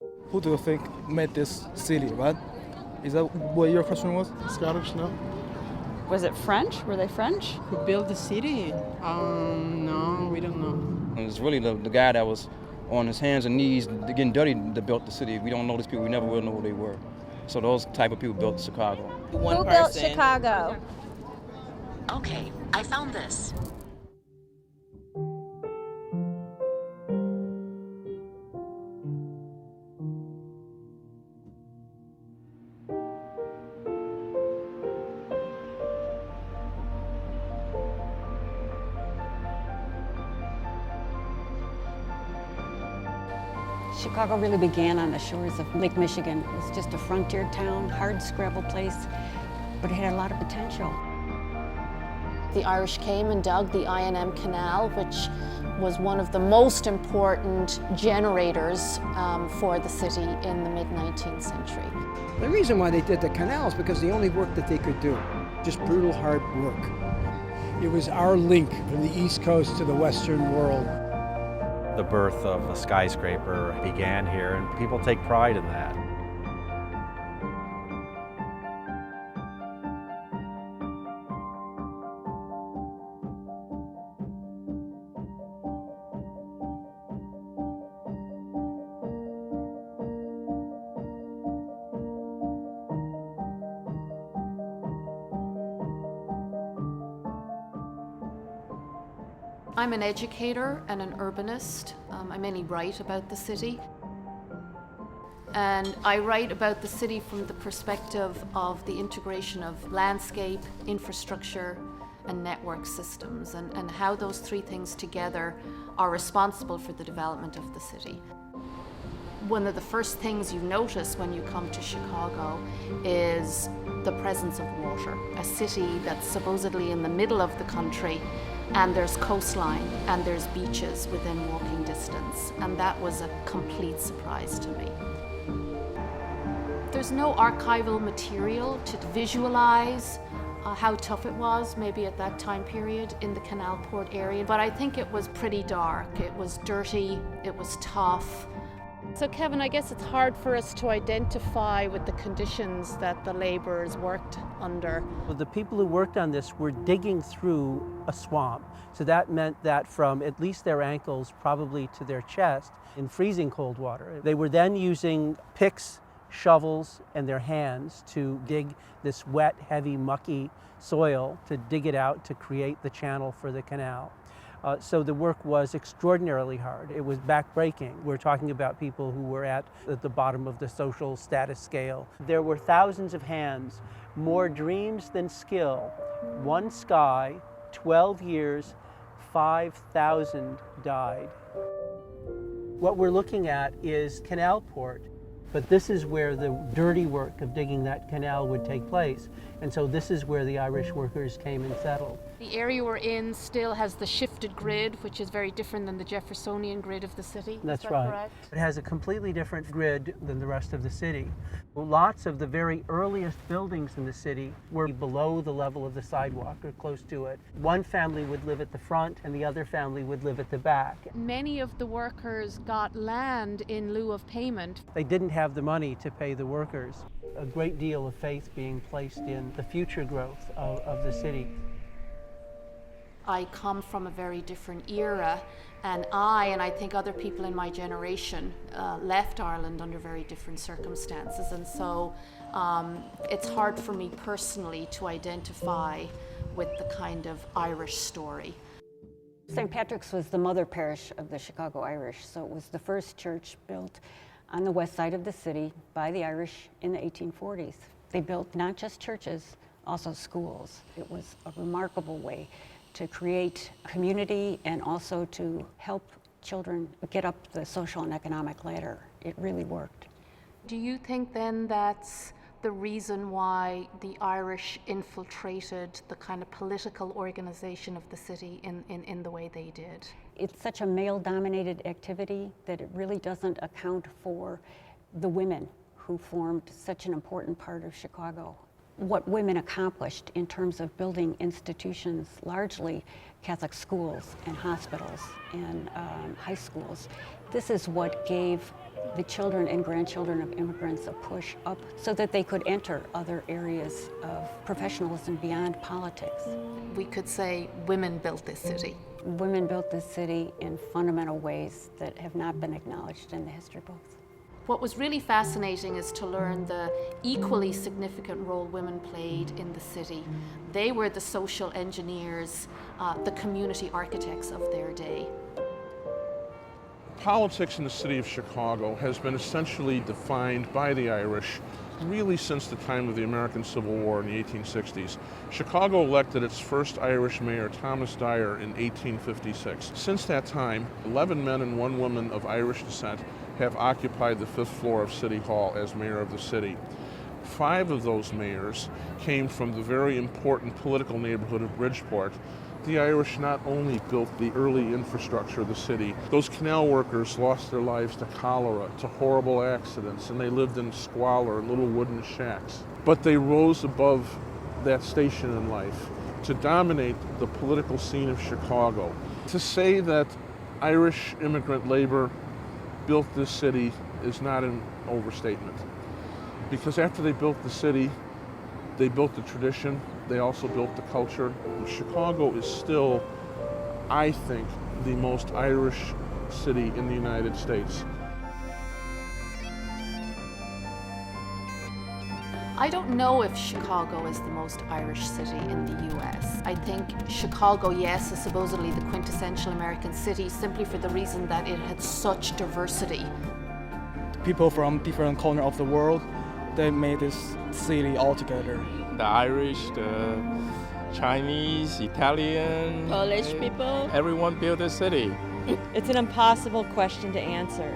Who do you think made this city, right? Is that what your question was? Scottish, no? Was it French? Were they French? Who built the city? No, we don't know. It was really the guy that was on his hands and knees getting dirty that built the city. We don't know these people. We never will know who they were. So those type of people built Chicago. Who built Chicago? Okay, I found this. Chicago really began on the shores of Lake Michigan. It was just a frontier town, hard-scrabble place, but it had a lot of potential. The Irish came and dug the I&M Canal, which was one of the most important generators for the city in the mid-19th century. The reason why they did the canal is because the only work that they could do, just brutal, hard work. It was our link from the East Coast to the Western world. The birth of the skyscraper began here, and people take pride in that. I'm an educator and an urbanist. I mainly write about the city. And I write about the city from the perspective of the integration of landscape, infrastructure, and network systems, and how those three things together are responsible for the development of the city. One of the first things you notice when you come to Chicago is the presence of water. A city that's supposedly in the middle of the country, and there's coastline and there's beaches within walking distance, and that was a complete surprise to me. There's no archival material to visualize how tough it was maybe at that time period in the Canal Port area, but I think it was pretty dark. It was dirty, it was tough. So Kevin, I guess it's hard for us to identify with the conditions that the laborers worked under. The people who worked on this were digging through a swamp. So that meant that from at least their ankles, probably to their chest, in freezing cold water. They were then using picks, shovels, and their hands to dig this wet, heavy, mucky soil, to dig it out to create the channel for the canal. So the work was extraordinarily hard. It was backbreaking. We're talking about people who were at the bottom of the social status scale. There were thousands of hands, more dreams than skill. One sky, 12 years, 5,000 died. What we're looking at is Canal Port, but this is where the dirty work of digging that canal would take place. And so this is where the Irish workers came and settled. The area we're in still has the shifted grid, which is very different than the Jeffersonian grid of the city. That's Is that right. correct? It has a completely different grid than the rest of the city. Lots of the very earliest buildings in the city were below the level of the sidewalk or close to it. One family would live at the front and the other family would live at the back. Many of the workers got land in lieu of payment. They didn't have the money to pay the workers. A great deal of faith being placed in the future growth of the city. I come from a very different era, and I think other people in my generation left Ireland under very different circumstances, and so it's hard for me personally to identify with the kind of Irish story. St. Patrick's was the mother parish of the Chicago Irish, so it was the first church built on the west side of the city by the Irish in the 1840s. They built not just churches, also schools. It was a remarkable way to create community and also to help children get up the social and economic ladder. It really worked. Do you think then that's the reason why the Irish infiltrated the kind of political organization of the city in the way they did? It's such a male-dominated activity that it really doesn't account for the women who formed such an important part of Chicago. What women accomplished in terms of building institutions, largely Catholic schools and hospitals and high schools. This is what gave the children and grandchildren of immigrants a push up so that they could enter other areas of professionalism beyond politics. We could say women built this city. Women built this city in fundamental ways that have not been acknowledged in the history books. What was really fascinating is to learn the equally significant role women played in the city. They were the social engineers, the community architects of their day. Politics in the city of Chicago has been essentially defined by the Irish really since the time of the American Civil War in the 1860s. Chicago elected its first Irish mayor, Thomas Dyer, in 1856. Since that time, 11 men and 1 woman of Irish descent have occupied the 5th floor of City Hall as mayor of the city. 5 of those mayors came from the very important political neighborhood of Bridgeport. The Irish not only built the early infrastructure of the city, those canal workers lost their lives to cholera, to horrible accidents, and they lived in squalor in little wooden shacks. But they rose above that station in life to dominate the political scene of Chicago. To say that Irish immigrant labor built this city is not an overstatement. Because after they built the city, they built the tradition, they also built the culture. Chicago is still, I think, the most Irish city in the United States. I don't know if Chicago is the most Irish city in the US. I think Chicago, yes, is supposedly the quintessential American city simply for the reason that it had such diversity. People from different corners of the world, they made this city all together. The Irish, the Chinese, Italian, Polish people. Everyone built the city. It's an impossible question to answer.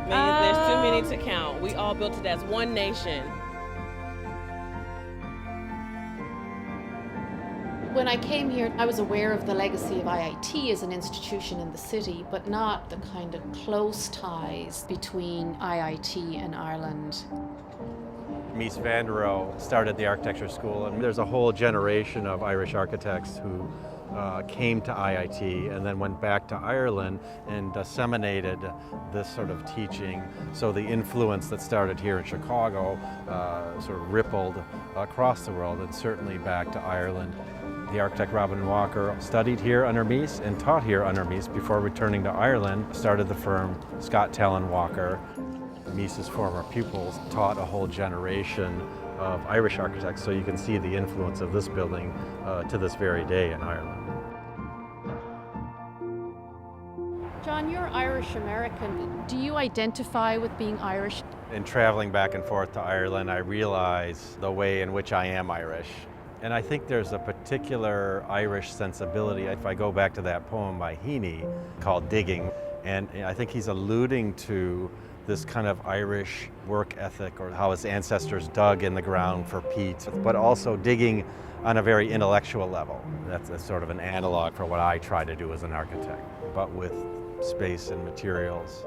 There's too many to count. We all built it as one nation. When I came here, I was aware of the legacy of IIT as an institution in the city, but not the kind of close ties between IIT and Ireland. Mies van der Rohe started the architecture school, and there's a whole generation of Irish architects who came to IIT and then went back to Ireland and disseminated this sort of teaching. So the influence that started here in Chicago sort of rippled across the world and certainly back to Ireland. The architect Robin Walker studied here under Mies and taught here under Mies before returning to Ireland, started the firm Scott Talon Walker. Mies's former pupils taught a whole generation of Irish architects, so you can see the influence of this building to this very day in Ireland. John, you're Irish American. Do you identify with being Irish? In traveling back and forth to Ireland, I realize the way in which I am Irish. And I think there's a particular Irish sensibility. If I go back to that poem by Heaney called Digging, and I think he's alluding to this kind of Irish work ethic, or how his ancestors dug in the ground for peat, but also digging on a very intellectual level. That's sort of an analog for what I try to do as an architect, but with space and materials.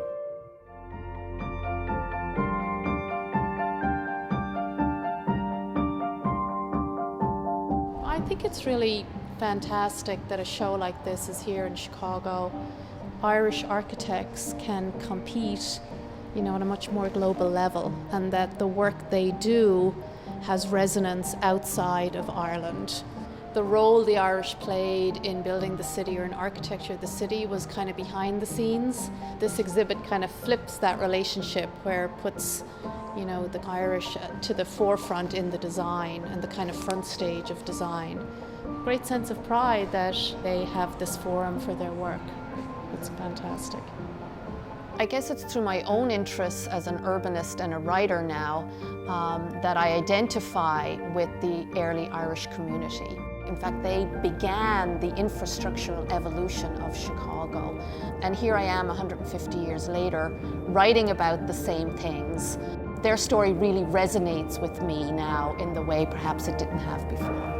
I think it's really fantastic that a show like this is here in Chicago. Irish architects can compete, on a much more global level, and that the work they do has resonance outside of Ireland. The role the Irish played in building the city, or in architecture of the city, was kind of behind the scenes. This exhibit kind of flips that relationship, where it puts the Irish to the forefront in the design and the kind of front stage of design. Great sense of pride that they have this forum for their work. It's fantastic. I guess it's through my own interests as an urbanist and a writer now that I identify with the early Irish community. In fact, they began the infrastructural evolution of Chicago. And here I am 150 years later, writing about the same things. Their story really resonates with me now in the way perhaps it didn't have before.